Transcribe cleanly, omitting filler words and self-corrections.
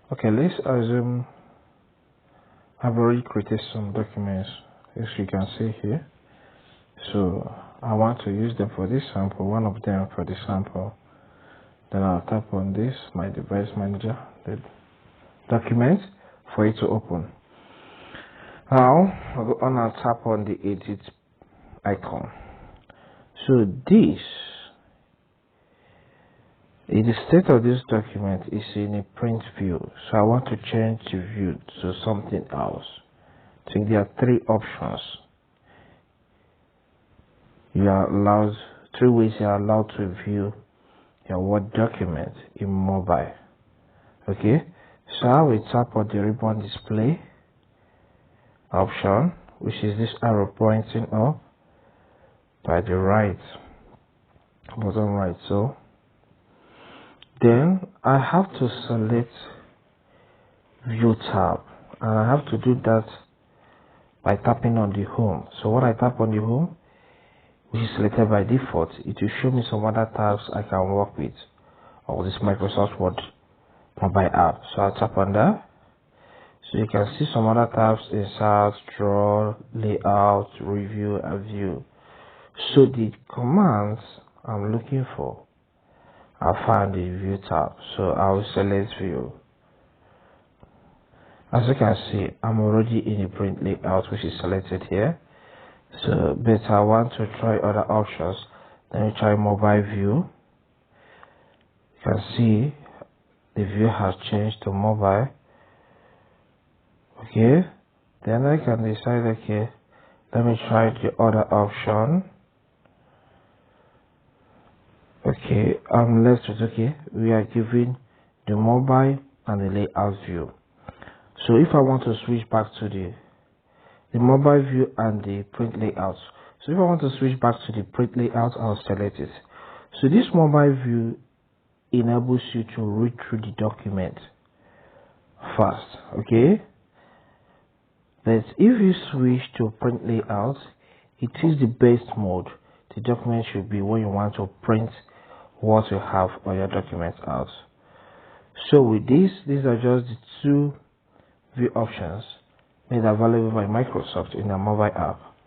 Okay, let's assume I've already created some documents, as you can see here. So I want to use them for this sample, one of them for the sample. Then I'll tap on this, my device manager, the document, for it to open. Now I'll go on and tap on the edit icon. So this, in the state of this document is in a print view. So I want to change the view to something else. So there are three options. You are allowed, three ways you are allowed to view your Word document in mobile. Okay, so I will tap on the ribbon display option, which is this arrow pointing up by the right, bottom right. So then I have to select view tab, and I have to do that by tapping on the home. So when I tap on the home, which is selected by default, it will show me some other tabs I can work with or this Microsoft Word mobile app. So I'll tap on that. So you can see some other tabs: insert, draw, layout, review, and view. So the commands I'm looking for, I'll find the view tab. So I will select view. As you can see, I'm already in the print layout, which is selected here. So but I want to try other options. Let me try mobile view. You can see the view has changed to mobile. Okay, then I can decide, okay, let me try the other option. Okay, I'm left with, okay, we are given the mobile and the layout view. So if I want to switch back to the mobile view and the print layout, so if I want to switch back to the print layout, I'll select it. So this mobile view enables you to read through the document fast. Okay, but if you switch to print layout, it is the best mode the document should be when you want to print what you have on your document out. So with this, these are just the two view options made available by Microsoft in their mobile app.